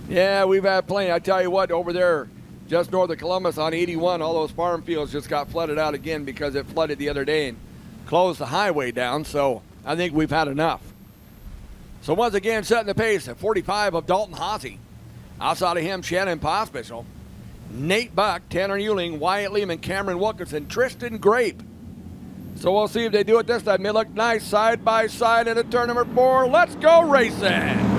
Yeah, we've had plenty. I tell you what, over there just north of Columbus on 81, all those farm fields just got flooded out again because it flooded the other day and closed the highway down. So I think we've had enough. So once again, setting the pace at 45 of Dalton Hossie. Outside of him, Shannon Pospischel, Nate Buck, Tanner Euling, Wyatt Lehman, Cameron Wilkinson, Tristan Grape. So we'll see if they do it this time. They look nice side by side into turn number 4. Let's go racing.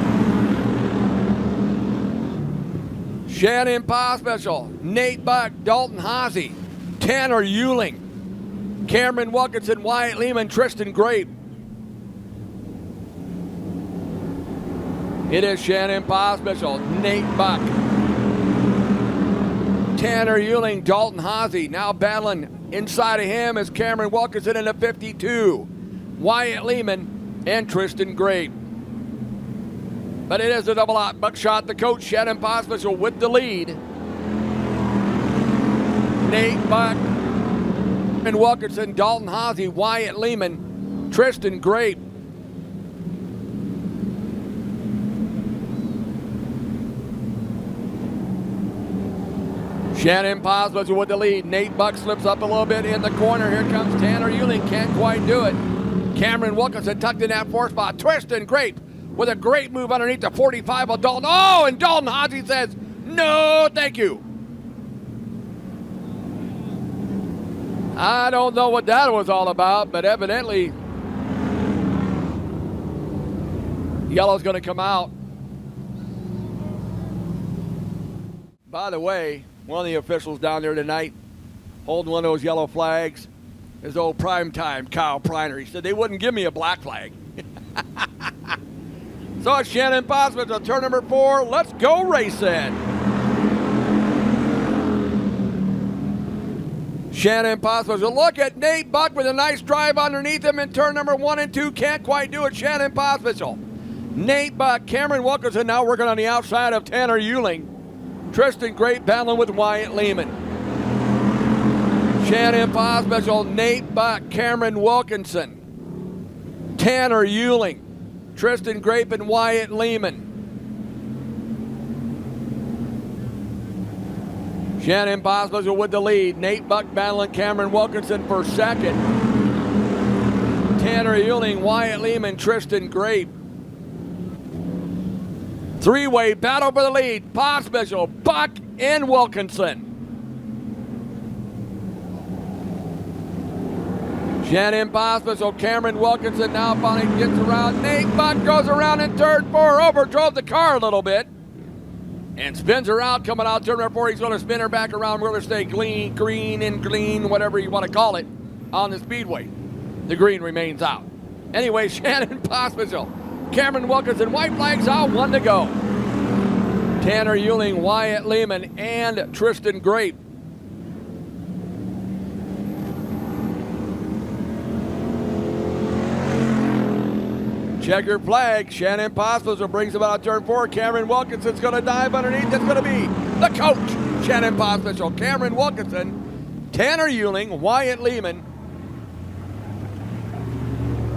Shannon Pospischel, Nate Buck, Dalton Hossie, Tanner Euling, Cameron Wilkinson, Wyatt Lehman, Tristan Grape. It is Shannon Pospischel, Nate Buck, Tanner Euling, Dalton Hossie. Now battling inside of him is Cameron Wilkinson in the 52, Wyatt Lehman, and Tristan Grape. But it is a double out buckshot. The coach, Shannon Pospischel, with the lead. Nate Buck and Wilkinson, Dalton Hossie, Wyatt Lehman, Tristan Grape. Shannon Pospischel with the lead. Nate Buck slips up a little bit in the corner. Here comes Tanner Euling. Can't quite do it. Cameron Wilkinson tucked in that 4th spot. Tristan Grape with a great move underneath the 45 of Dalton. Oh, and Dalton Hossie says, no, thank you. I don't know what that was all about, but evidently yellow's going to come out. By the way, one of the officials down there tonight holding one of those yellow flags is old primetime Kyle Priner. He said they wouldn't give me a black flag. So it's Shannon Pospischel, turn number 4. Let's go racing. Shannon Pospischel. Look at Nate Buck with a nice drive underneath him in turn number 1 and 2. Can't quite do it. Shannon Pospischel. Nate Buck, Cameron Wilkinson now working on the outside of Tanner Euling. Tristan Grape battling with Wyatt Lehman. Shannon Pospischel, Nate Buck, Cameron Wilkinson, Tanner Euling, Tristan Grape, and Wyatt Lehman. Shannon Pospischel with the lead. Nate Buck battling Cameron Wilkinson for second. Tanner Euling, Wyatt Lehman, Tristan Grape. Three-way battle for the lead. Pospischel, Buck, and Wilkinson. Shannon Pospischel, Cameron Wilkinson now finally gets around. Nate Buck goes around in turn 4, overdrove the car a little bit. And spins her out, coming out turn number 4. He's going to spin her back around. We're going to stay green, whatever you want to call it, on the Speedway. The green remains out. Anyway, Shannon Pospischel, Cameron Wilkinson, white flags out, 1 to go. Tanner Euling, Wyatt Lehman, and Tristan Grape. Checkered flag. Shannon Pospischel brings him out turn 4. Cameron Wilkinson's going to dive underneath. It's going to be the coach, Shannon Pospischel, Cameron Wilkinson, Tanner Euling, Wyatt Lehman,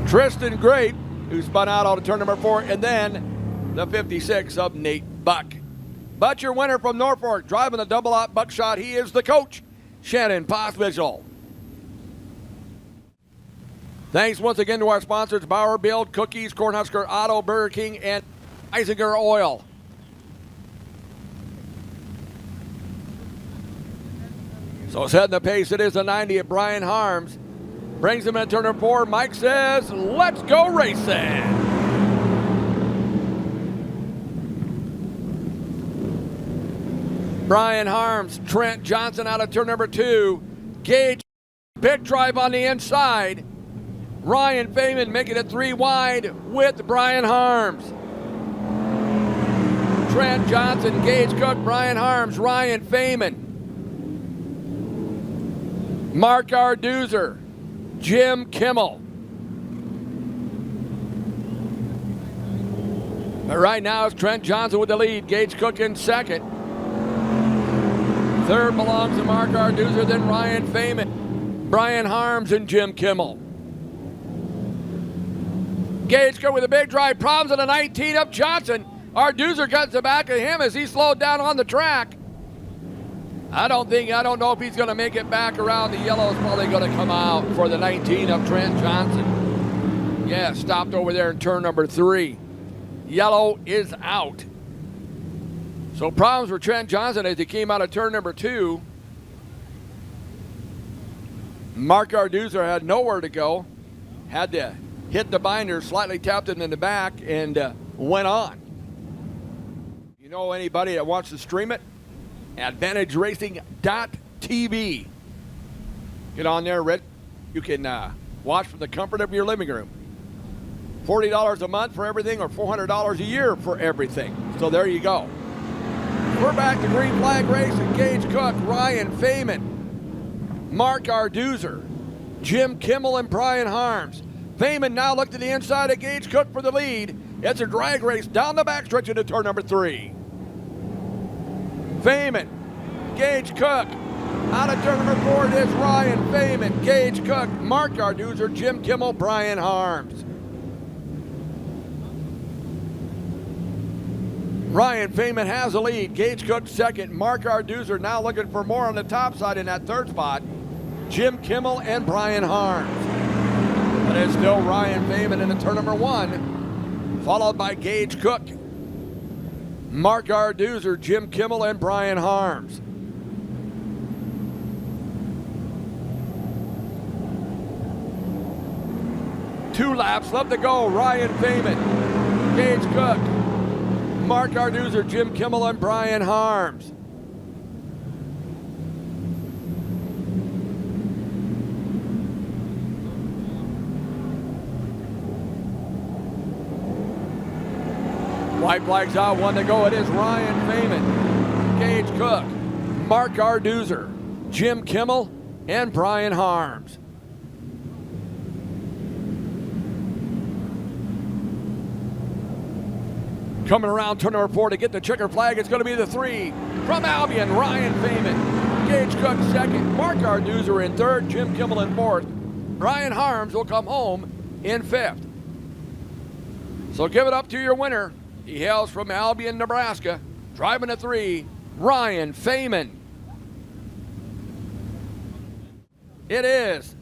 Tristan Grape, who spun out on turn number 4, and then the 56 of Nate Buck. But your winner from Norfolk, driving the double-out buckshot, he is the coach, Shannon Pospischel. Thanks once again to our sponsors, Bauer Build, Cookies, Cornhusker Auto, Burger King, and Isinger Oil. So setting the pace, it is a 90 at Brian Harms. Brings him in turn number 4. Mike says, let's go racing. Brian Harms, Trent Johnson out of turn number 2. Gage, big drive on the inside. Ryan Feynman making it 3 wide with Brian Harms. Trent Johnson, Gage Cook, Brian Harms, Ryan Feynman. Mark Arduzer, Jim Kimmel. But right now it's Trent Johnson with the lead. Gage Cook in second. Third belongs to Mark Arduzer, then Ryan Feynman, Brian Harms, and Jim Kimmel. Gage Cook with a big drive. Problems in the 19 of Johnson. Arduzer got the back of him as he slowed down on the track. I don't know if he's going to make it back around. The yellow is probably going to come out for the 19 of Trent Johnson. Yeah, stopped over there in turn number 3. Yellow is out. So problems for Trent Johnson as he came out of turn number 2. Mark Arduzer had nowhere to go. Had to hit the binder, slightly tapped it in the back, and went on. You know anybody that wants to stream it? AdvantageRacing.tv. Get on there, Rick. You can watch from the comfort of your living room. $40 a month for everything or $400 a year for everything. So there you go. We're back to green flag racing. Gage Cook, Ryan Feynman, Mark Arduzer, Jim Kimmel, and Brian Harms. Feynman now looked to the inside of Gage Cook for the lead. It's a drag race down the backstretch into turn number 3. Feynman, Gage Cook. Out of turn number 4, it is Ryan Feynman, Gage Cook, Mark Arduzer, Jim Kimmel, Brian Harms. Ryan Feynman has the lead. Gage Cook second. Mark Arduzer now looking for more on the top side in that third spot. Jim Kimmel and Brian Harms. But it's still Ryan Feynman in the turn number 1, followed by Gage Cook, Mark Arduzer, Jim Kimmel, and Brian Harms. Two laps left to go. Ryan Feynman, Gage Cook, Mark Arduzer, Jim Kimmel, and Brian Harms. White flag's out, 1 to go. It is Ryan Feynman, Gage Cook, Mark Arduzer, Jim Kimmel, and Brian Harms. Coming around turn number 4 to get the checker flag, it's going to be the 3 from Albion. Ryan Feynman, Gage Cook second, Mark Arduzer in third, Jim Kimmel in fourth. Brian Harms will come home in 5th. So give it up to your winner. He hails from Albion, Nebraska, driving a 3, Ryan Feynman. It is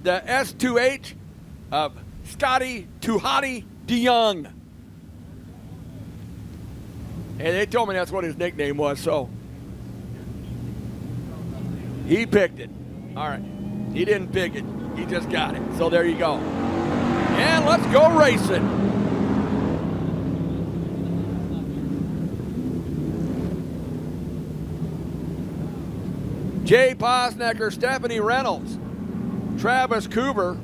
the S2H of Scotty Tuhati DeYoung. And they told me that's what his nickname was, so he picked it. All right, he didn't pick it, he just got it. So there you go. And let's go racing. Jay Posnecker, Stephanie Reynolds, Travis Cooper,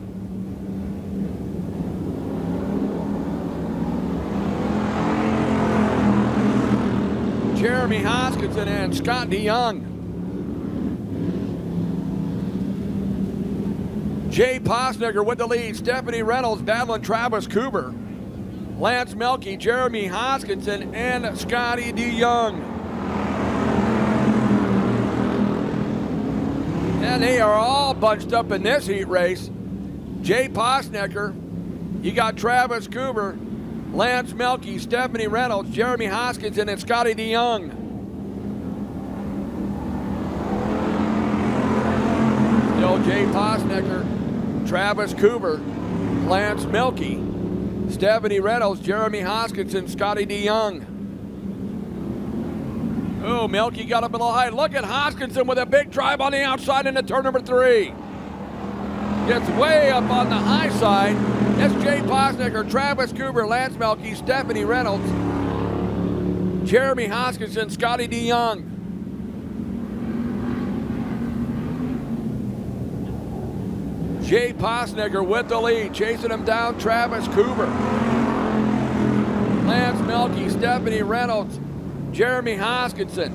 Jeremy Hoskinson, and Scott DeYoung. Jay Posnecker with the lead, Stephanie Reynolds battling Travis Cooper, Lance Melke, Jeremy Hoskinson, and Scotty DeYoung. And they are all bunched up in this heat race. Jay Posnecker, you got Travis Cooper, Lance Melke, Stephanie Reynolds, Jeremy Hoskinson, and Scotty DeYoung. Still Jay Posnecker, Travis Cooper, Lance Melke, Stephanie Reynolds, Jeremy Hoskinson, Scotty DeYoung. Oh, Melke got up a little high. Look at Hoskinson with a big drive on the outside into turn number 3. Gets way up on the high side. That's Jay Posnecker, Travis Cooper, Lance Melke, Stephanie Reynolds, Jeremy Hoskinson, Scotty DeYoung. Jay Posnecker with the lead, chasing him down, Travis Cooper, Lance Melke, Stephanie Reynolds, Jeremy Hoskinson,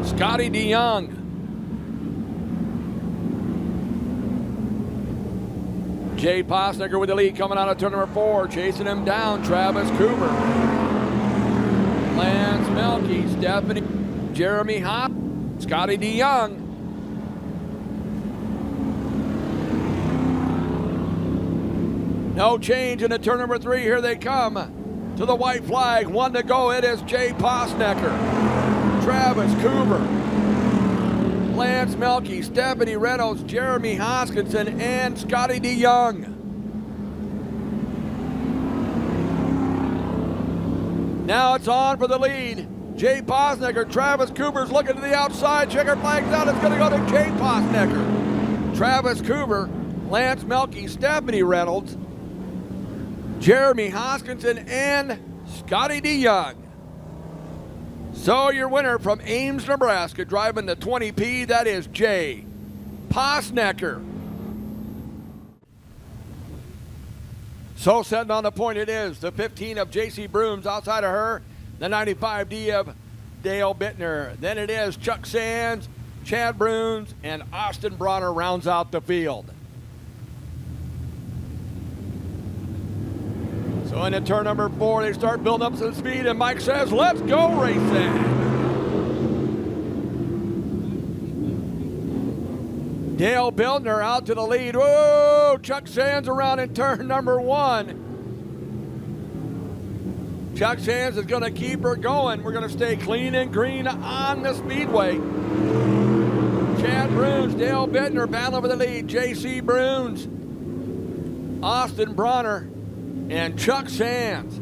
Scotty DeYoung. Jay Posnecker with the lead coming out of turn number 4, chasing him down, Travis Cooper, Lance Melke, Stephanie, Jeremy Hoskinson, Scotty DeYoung. No change in the turn number 3, here they come. to the white flag. 1 to go. It is Jay Posnecker, Travis Cooper, Lance Melke, Stephanie Reynolds, Jeremy Hoskinson, and Scotty DeYoung. Now it's on for the lead. Jay Posnecker, Travis Cooper's looking to the outside. Checker flag's out. It's going to go to Jay Posnecker, Travis Cooper, Lance Melke, Stephanie Reynolds, Jeremy Hoskinson, and Scotty DeYoung. So your winner from Ames, Nebraska, driving the 20P, that is Jay Posnecker. So setting on the point it is the 15 of J.C. Brooms. Outside of her, the 95D of Dale Bittner. Then it is Chuck Sands, Chad Brooms, and Austin Bronner rounds out the field. So into turn number 4, they start building up some speed, and Mike says, let's go racing. Dale Bittner out to the lead. Whoa, Chuck Sands around in turn number 1. Chuck Sands is going to keep her going. We're going to stay clean and green on the Speedway. Chad Brooms, Dale Bittner battling for the lead. J.C. Brooms, Austin Bronner, and Chuck Sands.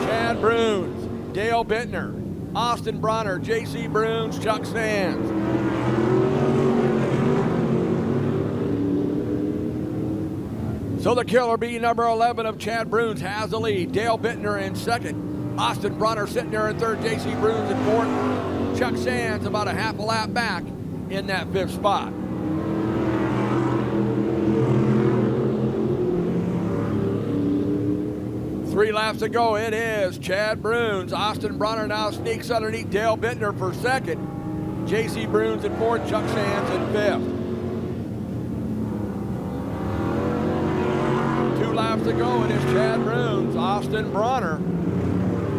Chad Brooms, Dale Bittner, Austin Bronner, J.C. Brooms, Chuck Sands. So the Killer Bee number 11 of Chad Brooms has the lead. Dale Bittner in second. Austin Bronner sitting there in third. J.C. Brooms in fourth. Chuck Sands about a half a lap back in that 5th spot. Three laps to go. It is Chad Brooms. Austin Bronner now sneaks underneath Dale Bittner for second. J.C. Brooms in fourth. Chuck Sands in 5th. 2 laps to go. It is Chad Brooms, Austin Bronner,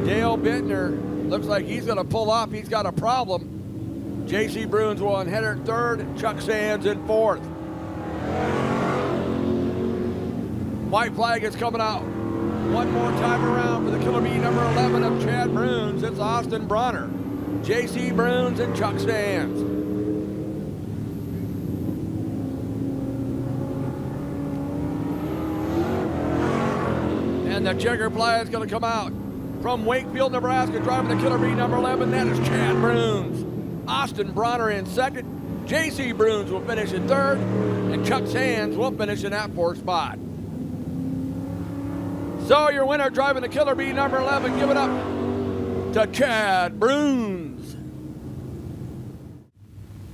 Dale Bittner. Looks like he's going to pull off. He's got a problem. J.C. Brooms will header in third. Chuck Sands in fourth. White flag is coming out. One more time around for the Killer Bee number 11 of Chad Brooms. It's Austin Bronner, J.C. Brooms, and Chuck Sands. And the checker flag is going to come out from Wakefield, Nebraska, driving the Killer Bee number 11. That is Chad Brooms. Austin Bronner in second. J.C. Brooms will finish in third. And Chuck Sands will finish in that 4th spot. So your winner driving the Killer Bee number 11, give it up to Chad Brooms.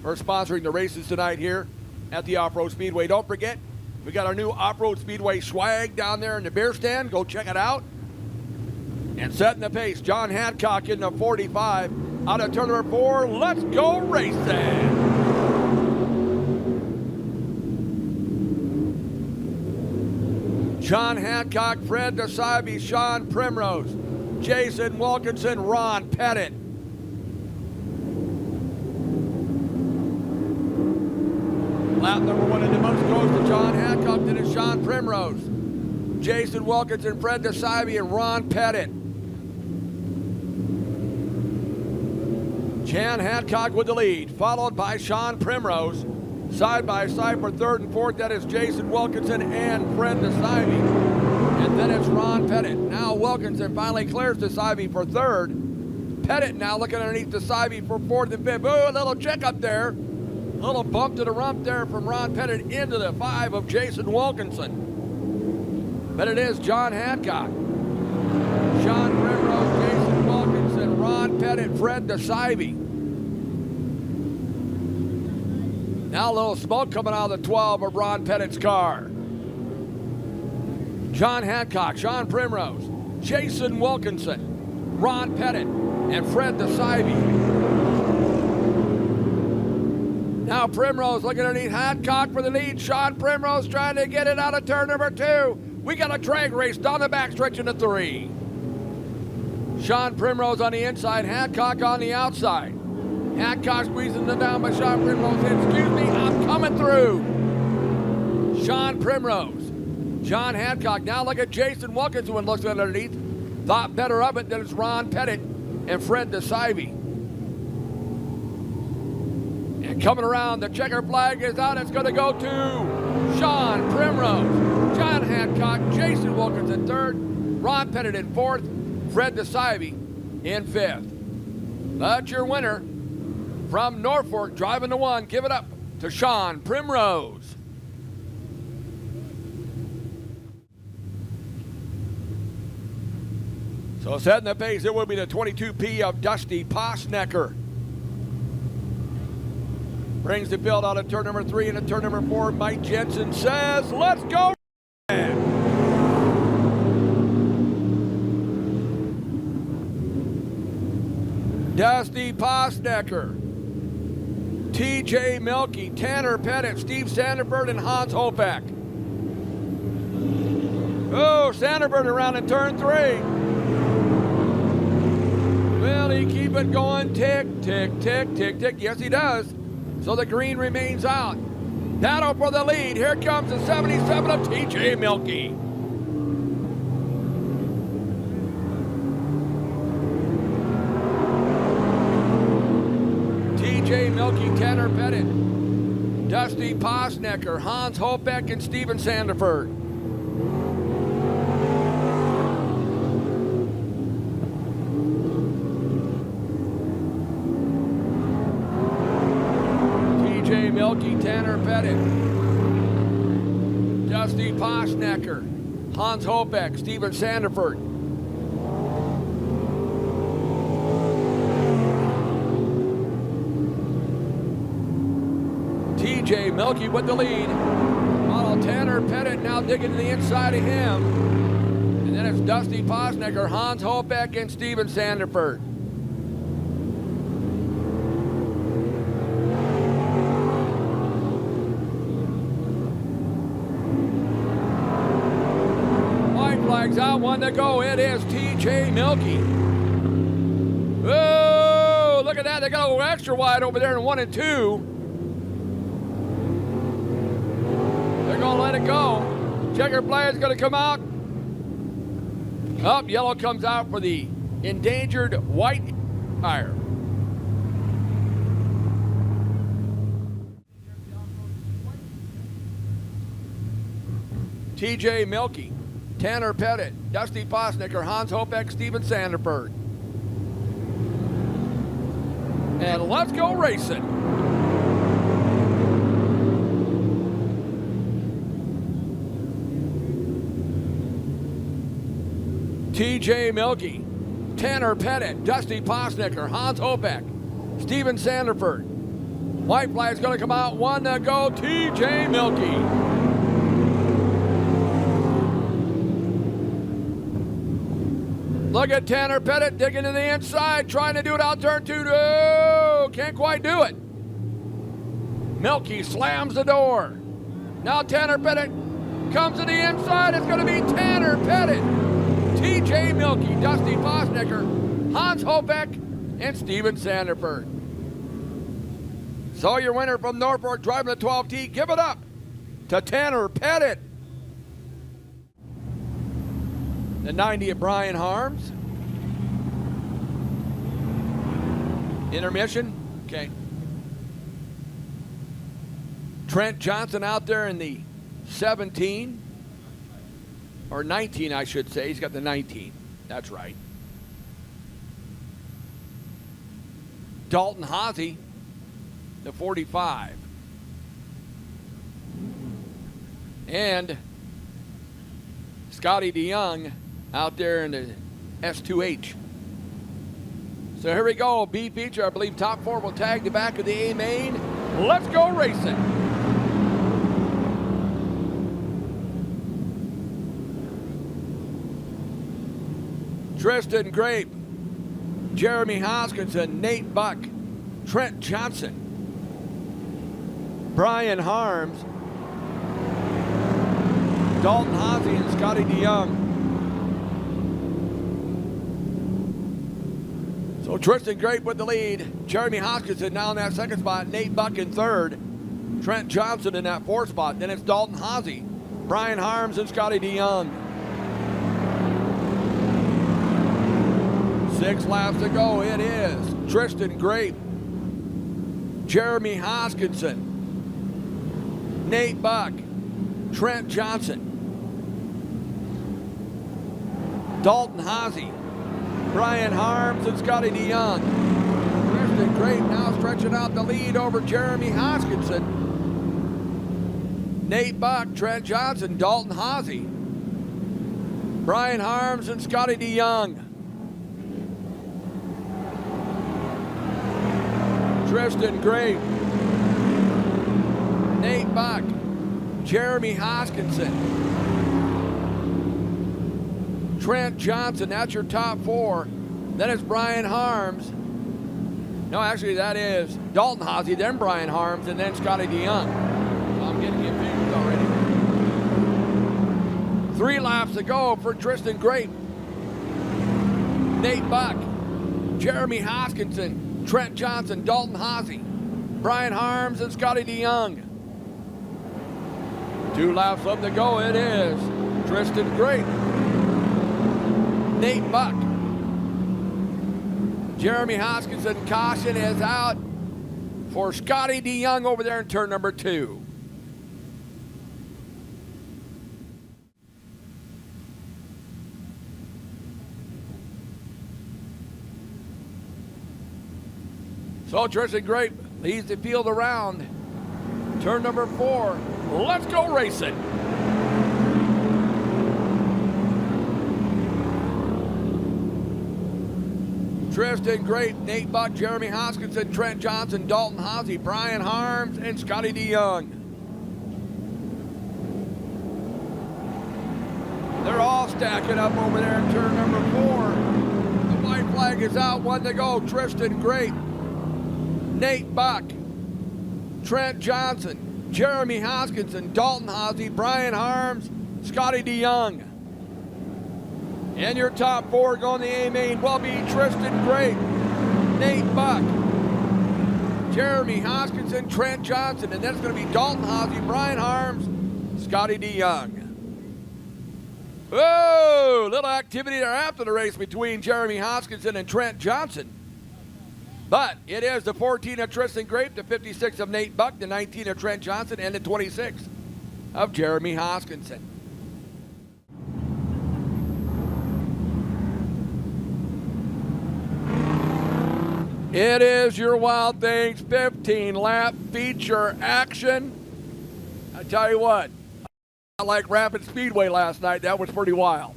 For sponsoring the races tonight here at the Off-Road Speedway. Don't forget, we got our new Off-Road Speedway swag down there in the beer stand. Go check it out. And setting the pace, John Hancock in the 45. Out of turn number 4, let's go racing. John Hancock, Fred DeSibe, Sean Primrose, Jason Wilkinson, Ron Pettit. Lap number 1 in the most goes to John Hancock, then it's Sean Primrose, Jason Wilkinson, Fred DeSibe, and Ron Pettit. John Hancock with the lead, followed by Sean Primrose. Side by side for third and fourth, that is Jason Wilkinson and Fred DeSibe. And then it's Ron Pettit. Now Wilkinson finally clears DeSibe for third. Pettit now looking underneath DeSibe for fourth and fifth. Ooh, a little check up there. A little bump to the rump there from Ron Pettit into the 5 of Jason Wilkinson. But it is John Hancock, Sean Primrose, Jason Wilkinson, Ron Pettit, Fred DeSibe. Now a little smoke coming out of the 12 of Ron Pettit's car. John Hancock, Sean Primrose, Jason Wilkinson, Ron Pettit, and Fred DeSibe. Now Primrose looking underneath Hancock for the lead. Sean Primrose trying to get it out of turn number 2. We got a drag race down the backstretch into 3. Sean Primrose on the inside, Hancock on the outside. Hancock squeezing it down by Sean Primrose. Excuse me, I'm coming through. Sean Primrose John Hancock. Now look at Jason Wilkinson looks underneath. Thought better of it than it's Ron Pettit and Fred DeSivey. And coming around, the checker flag is out. It's going to go to Sean Primrose, John Hancock, Jason Wilkinson third, Ron Pettit in fourth, Fred DeSivey in fifth. That's your winner from Norfolk, driving to one. Give it up to Sean Primrose. So setting the pace, it will be the 22P of Dusty Posnecker. Brings the field out of turn number 3 and at turn number 4. Mike Jensen says, let's go. Dusty Posnecker, TJ Milky, Tanner Pettit, Steve Sanderford, and Hans Hopak. Oh, Sanderford around in turn 3. Will he keep it going? Tick, tick, tick, tick, tick. Yes, he does. So the green remains out. Battle for the lead. Here comes the 77 of TJ Milky. TJ Milky, Tanner Pettit, Dusty Posnecker, Hans Hopak, and Steven Sanderford. TJ Milky, Tanner Pettit, Dusty Posnecker, Hans Hopak, Steven Sanderford. TJ Milky with the lead. Model Tanner Pettit now digging to the inside of him. And then it's Dusty Posnecker, Hans Hopak, and Steven Sanderford. White flag's out, one to go. It is TJ Milky. Oh, look at that. They got a little extra wide over there in 1 and 2. Gonna let it go. Checker flag is gonna come out. Up, yellow comes out for the endangered white tire. TJ Milky, Tanner Pettit, Dusty Posnecker, Hans Hopak, Steven Sanderford. And let's go racing. TJ Milky, Tanner Pettit, Dusty Posnecker, Hans Hopak, Steven Sanderford. White flag's going to come out, one to go, TJ Milky. Look at Tanner Pettit digging to the inside, trying to do it out turn 2. Oh, can't quite do it. Milky slams the door. Now Tanner Pettit comes to the inside. It's going to be Tanner Pettit, TJ Milky, Dusty Posnecker, Hans Hopak, and Steven Sanderford. So your winner from Norfolk driving the 12T, give it up to Tanner Pettit. The 90 of Brian Harms. Intermission, okay. Trent Johnson out there in the 17. Or 19, I should say. He's got the 19. That's right. Dalton Haase, the 45. And Scotty DeYoung out there in the S2H. So here we go. B feature, I believe top 4 will tag the back of the A main. Let's go racing. Tristan Grape, Jeremy Hoskinson, Nate Buck, Trent Johnson, Brian Harms, Dalton Haase, and Scotty DeYoung. So Tristan Grape with the lead, Jeremy Hoskinson now in that second spot, Nate Buck in third, Trent Johnson in that fourth spot. Then it's Dalton Haase, Brian Harms and Scotty DeYoung. 6 laps to go. It is Tristan Grape, Jeremy Hoskinson, Nate Buck, Trent Johnson, Dalton Haase, Brian Harms and Scotty DeYoung. Tristan Grape now stretching out the lead over Jeremy Hoskinson, Nate Buck, Trent Johnson, Dalton Haase, Brian Harms and Scotty DeYoung. Tristan Grape, Nate Buck, Jeremy Hoskinson, Trent Johnson. That's your top 4. Then it's Brian Harms. No, actually, that is Dalton Haase, then Brian Harms, and then Scotty DeYoung. I'm getting confused already. 3 laps to go for Tristan Grape, Nate Buck, Jeremy Hoskinson, Trent Johnson, Dalton Haase, Brian Harms, and Scotty DeYoung. 2 laps left to go. It is Tristan Grape, Nate Buck, Jeremy Hoskinson. Caution is out for Scotty DeYoung over there in turn number 2. So Tristan Grape leads the field around turn number 4. Let's go racing. Tristan Grape, Nate Buck, Jeremy Hoskinson, Trent Johnson, Dalton Haase, Brian Harms, and Scotty DeYoung. They're all stacking up over there in turn number 4. The white flag is out, 1 to go. Tristan Grape, Nate Buck, Trent Johnson, Jeremy Hoskinson, Dalton Haase, Brian Harms, Scotty DeYoung. And your top 4 going the A main will be Tristan Grape, Nate Buck, Jeremy Hoskinson, Trent Johnson, and then it's going to be Dalton Haase, Brian Harms, Scotty DeYoung. Whoa! Little activity there after the race between Jeremy Hoskinson and Trent Johnson. But it is the 14 of Tristan Grape, the 56 of Nate Buck, the 19 of Trent Johnson, and the 26 of Jeremy Hoskinson. It is your Wild Things 15-lap feature action. I tell you what, I like Rapid Speedway last night. That was pretty wild.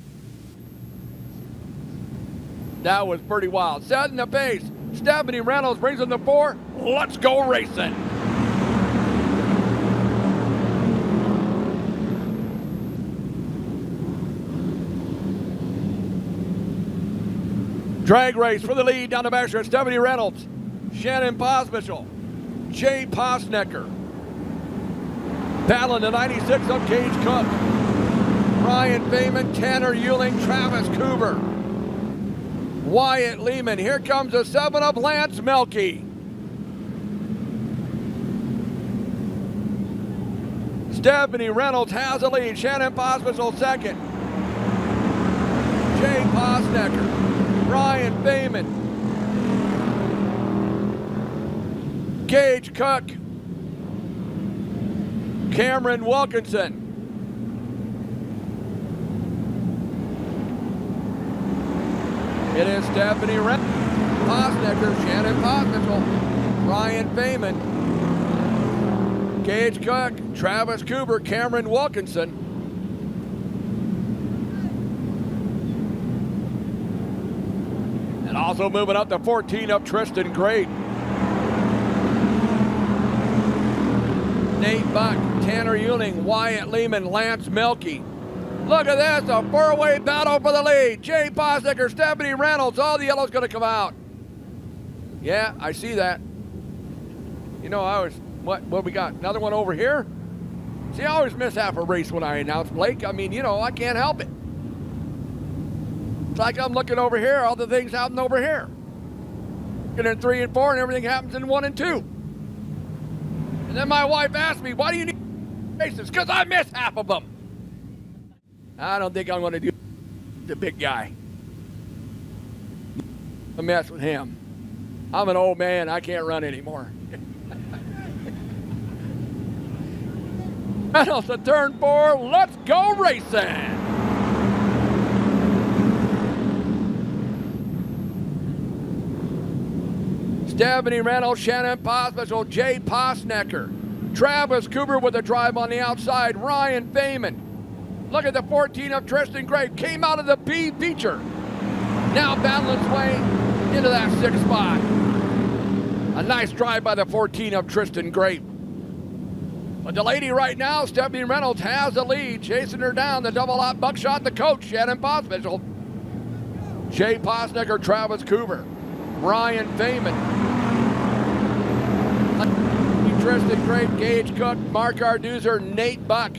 That was pretty wild. Setting the pace. Stephanie Reynolds brings in the 4. Let's go racing. Drag race for the lead down the backstretch. Stephanie Reynolds, Shannon Posmichel, Jay Posnecker. Battling the 96 of Gage Cook. Ryan Feynman, Tanner Euling, Travis Coover, Wyatt Lehman. Here comes the 7 of Lance Melke. Stephanie Reynolds has the lead. Shannon Posmichel second. Jay Posnecker, Ryan Feynman, Gage Cook, Cameron Wilkinson. It is Stephanie Reynolds, Posnecker, Shannon Posmichel, Ryan Feynman, Gage Cook, Travis Cooper, Cameron Wilkinson. And also moving up to 14 up Tristan Grape. Nate Buck, Tanner Euling, Wyatt Lehman, Lance Melke. Look at this, a 4-way battle for the lead. Jay Posnecker, Stephanie Reynolds, all the yellow's gonna come out. Yeah, I see that. You know, what we got? Another one over here? See, I always miss half a race when I announce Blake. I mean, you know, I can't help it. It's like I'm looking over here, all the things happen over here. Get in 3 and 4 and everything happens in 1 and 2. And then my wife asked me, why do you need races? Because I miss half of them. I don't think I'm going to do the big guy. I mess with him. I'm an old man. I can't run anymore. Reynolds to turn 4. Let's go racing. Stephanie Reynolds, Shannon Pospisil, Jay Posnecker. Travis Cooper with a drive on the outside. Ryan Feynman. Look at the 14 of Tristan Gray. Came out of the B feature. Now battling its way into that 6th spot. A nice drive by the 14 of Tristan Gray. But the lady right now, Stephanie Reynolds, has the lead. Chasing her down, the double out buckshot, the coach, Shannon Pospisil. Jay Posnecker, Travis Cooper. Ryan Feynman. Tristan Gray, Gage Cook, Mark Arduzer, Nate Buck.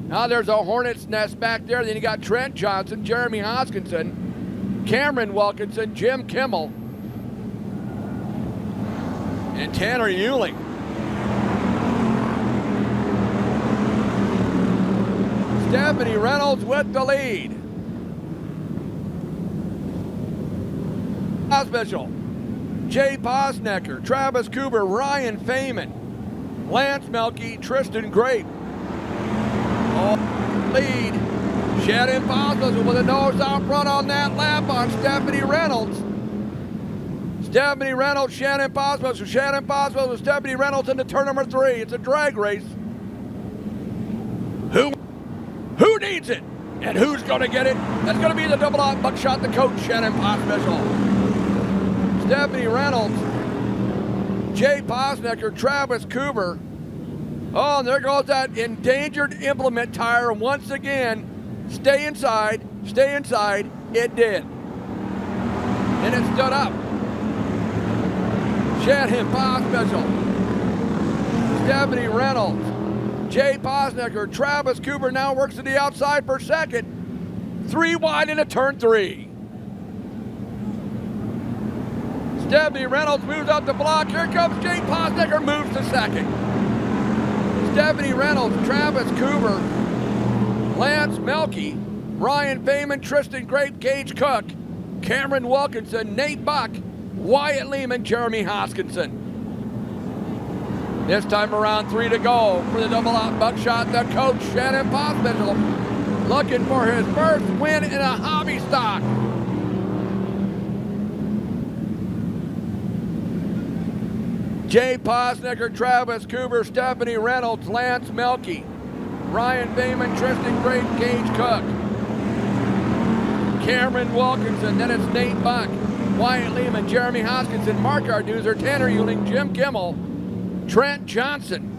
Now there's a hornet's nest back there. Then you got Trent Johnson, Jeremy Hoskinson, Cameron Wilkinson, Jim Kimmel, and Tanner Euling. Stephanie Reynolds with the lead. Hospital, Jay Posnecker, Travis Cooper, Ryan Feynman, Lance Melke, Tristan Gray. Lead. Shannon Pospisil with a nose out front on that lap on Stephanie Reynolds. Stephanie Reynolds, Shannon Pospisil. Shannon Pospisil with Stephanie Reynolds into turn number 3. It's a drag race. Who needs it? And who's going to get it? That's going to be the double out buckshot, the coach, Shannon Pospisil. Stephanie Reynolds, Jay Posnecker, Travis Cooper. Oh, and there goes that endangered implement tire once again. Stay inside, stay inside. It did. And it stood up. Shannon Pospisil, Stephanie Reynolds, Jay Posnecker, Travis Cooper now works to the outside for second. 3 wide into turn 3. Stephanie Reynolds moves up the block. Here comes Jay Posnecker, moves to second. Stephanie Reynolds, Travis Cooper, Lance Melke, Ryan Feynman, Tristan Grape, Gage Cook, Cameron Wilkinson, Nate Buck, Wyatt Lehman, Jeremy Hoskinson. This time around, 3 to go for the double out buckshot. The coach, Shannon Pospisil, looking for his first win in a hobby stock. Jay Posnecker, Travis Cooper, Stephanie Reynolds, Lance Melke, Ryan Feynman, Tristan Grape, Gage Cook, Cameron Wilkinson, then it's Nate Buck, Wyatt Lehman, Jeremy Hoskinson, Mark Arduzer, Tanner Euling, Jim Kimmel, Trent Johnson.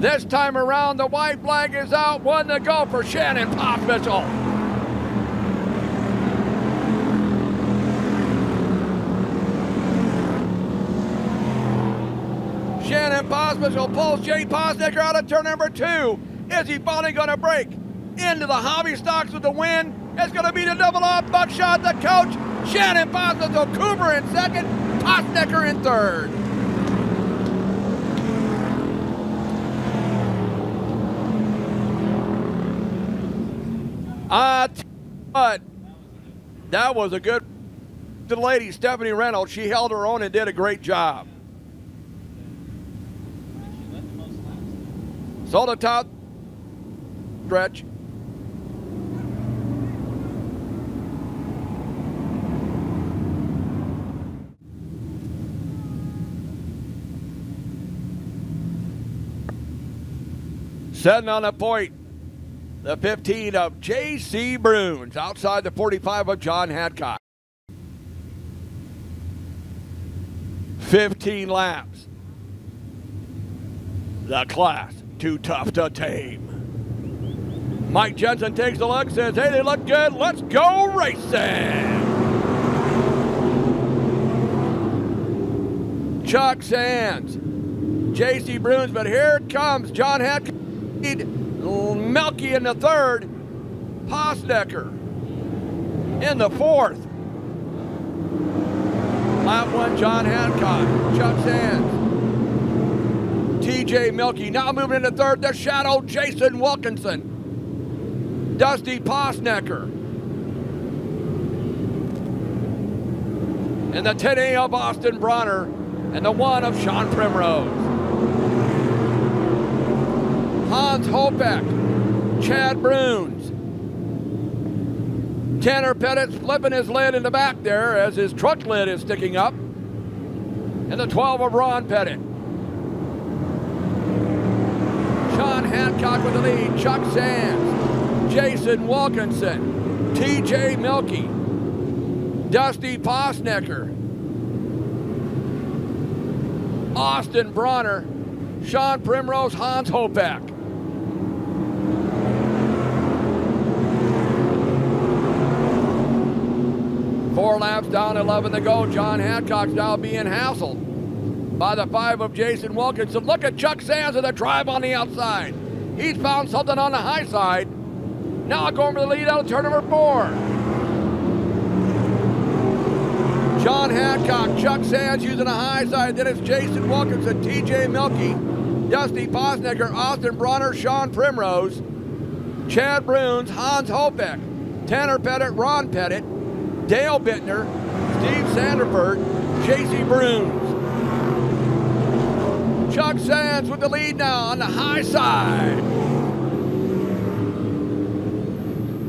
This time around, the white flag is out. 1 to go for Shannon Pospisil. Shannon Pospisil pulls Jay Posnecker out of turn number 2. Is he finally going to break into the hobby stocks with the win? It's going to be the double up buckshot, the coach, Shannon Pospisil, Cooper in second, Posnecker in third. But that was a good to the lady, Stephanie Reynolds. She held her own and did a great job. So the top stretch. Setting on a point, the 15 of J.C. Bruins outside the 45 of John Hadcock. 15 laps. The class too tough to tame. Mike Jensen takes a look, says, hey, they look good. Let's go racing. Chuck Sands, J.C. Bruins, but here it comes. John Hadcock, Melke in the third, Posnecker in the fourth. Lap 1, John Hadcock, Chuck Sands. TJ Milky. Now moving into third, the shadow, Jason Wilkinson. Dusty Posnecker. And the 10A of Austin Bronner. And the 1 of Sean Primrose. Hans Hopeck. Chad Bruns. Tanner Pettit flipping his lid in the back there as his truck lid is sticking up. And the 12 of Ron Pettit. Sean Hancock with the lead. Chuck Sands. Jason Wilkinson. TJ Milky. Dusty Posnecker. Austin Bronner. Sean Primrose. Hans Hopeck. Four laps down, 11 to go. John Hancock's now being hassled by the 5 of Jason Wilkinson. Look at Chuck Sands with a drive on the outside. He's found something on the high side. Now going for the lead out of turn number 4. John Hancock, Chuck Sands using a high side. Then it's Jason Wilkinson, TJ Milky, Dusty Posnecker, Austin Bronner, Sean Primrose, Chad Bruns, Hans Hopeck, Tanner Pettit, Ron Pettit, Dale Bittner, Steve Sanderford, J.C. Bruns. Chuck Sands with the lead now on the high side.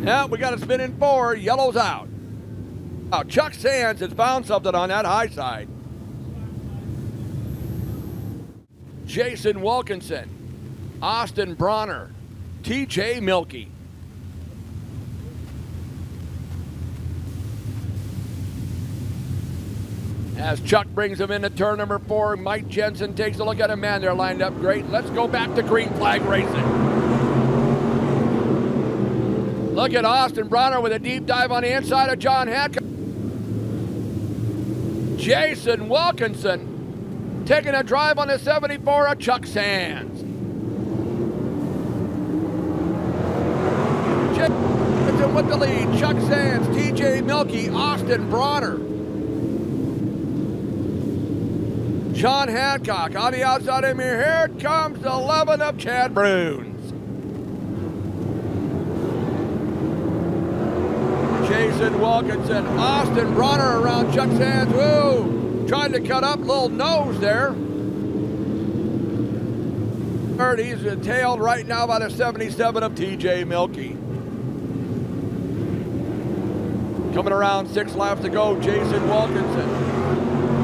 Yeah, we got a spin in 4. Yellow's out. Now, Chuck Sands has found something on that high side. Jason Wilkinson, Austin Bronner, T.J. Milky. As Chuck brings him into turn number 4, Mike Jensen takes a look at him. Man, they're lined up great. Let's go back to green flag racing. Look at Austin Bronner with a deep dive on the inside of John Hancock. Jason Wilkinson taking a drive on the 74 of Chuck Sands. Jason with the lead. Chuck Sands, T.J. Milky, Austin Bronner. John Hancock on the outside of me. Here comes the 11 of Chad Bruns. Jason Wilkinson, Austin Bronner around Chuck Sands. Woo! Trying to cut up, little nose there. Third, he's tailed right now by the 77 of TJ Milky. Coming around 6 laps to go, Jason Wilkinson,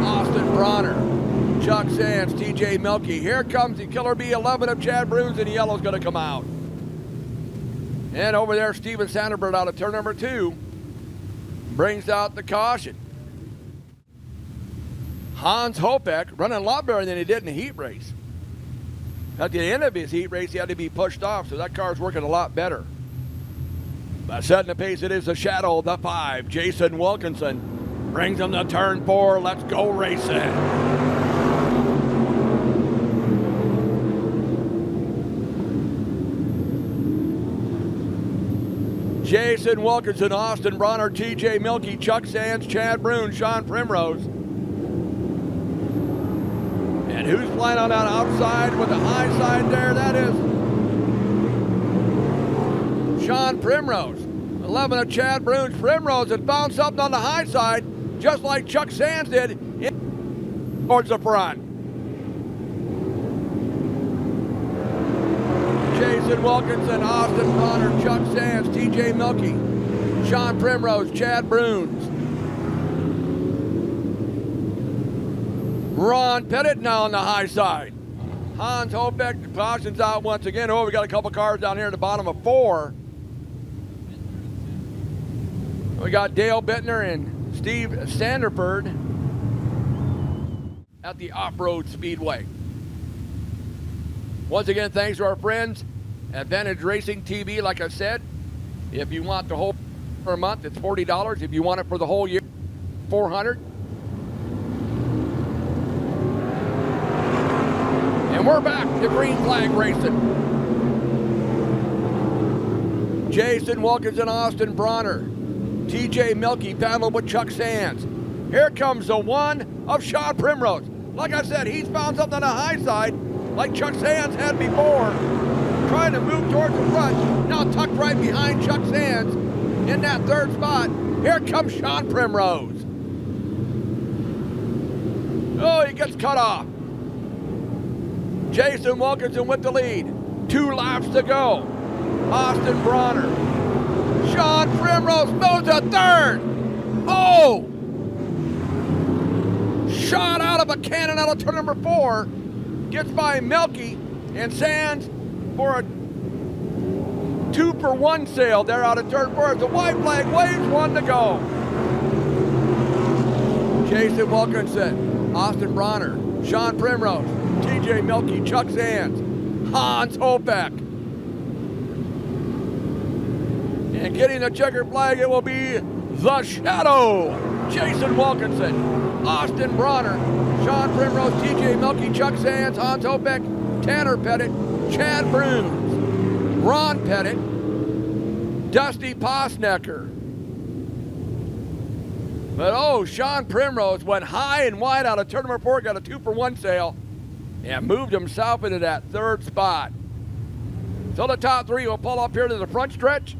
Austin Bronner, Chuck Sands, TJ Milky. Here comes the Killer Bee 11 of Chad Bruns, and the yellow's going to come out. And over there, Steven Sanderbird out of turn number 2 brings out the caution. Hans Hopeck running a lot better than he did in the heat race. At the end of his heat race, he had to be pushed off, so that car's working a lot better. By setting the pace, it is the shadow, the 5, Jason Wilkinson. Brings him to turn 4. Let's go racing. Jason Wilkinson, Austin Bronner, TJ Milky, Chuck Sands, Chad Bruns, Sean Primrose. And who's flying on that outside with the high side there? That is Sean Primrose. 11 of Chad Bruns. Primrose had found something on the high side, just like Chuck Sands did, towards the front. Jason Wilkinson, Austin Bronner, Chuck Sands, TJ Milky, Sean Primrose, Chad Bruns. Ron Pettit now on the high side. Hans Hopeck, cautions out once again. Oh, we got a couple cars down here in the bottom of 4. We got Dale Bittner and Steve Sanderford at the Off-Road Speedway. Once again, thanks to our friends at Vantage Racing TV. Like I said, if you want the whole for a month, it's $40. If you want it for the whole year, $400. And we're back to green flag racing. Jason Wilkinson, Austin Bronner, TJ Milky battled with Chuck Sands. Here comes the 1 of Sean Primrose. Like I said, he's found something on the high side, like Chuck Sands had before, trying to move towards the front. Now tucked right behind Chuck Sands in that third spot. Here comes Sean Primrose. Oh, he gets cut off. Jason Wilkinson with the lead. 2 laps to go. Austin Bronner. Sean Primrose moves to third. Oh! Shot out of a cannon out of turn number 4. Gets by Melky and Sands for a 2-for-1 sail there out of turn 4. The white flag waves, 1 to go. Jason Wilkinson, Austin Bronner, Sean Primrose, TJ Melky, Chuck Sands, Hans Hopeck. And getting the checkered flag, it will be the Shadow. Jason Wilkinson, Austin Bronner, Sean Primrose, TJ Melky, Chuck Sands, Hans Hopeck, Tanner Pettit, Chad Bruns, Ron Pettit, Dusty Posnecker. But oh, Sean Primrose went high and wide out of turn number 4, got a 2-for-1 sail, and moved himself into that third spot. So the top 3 will pull up here to the front stretch.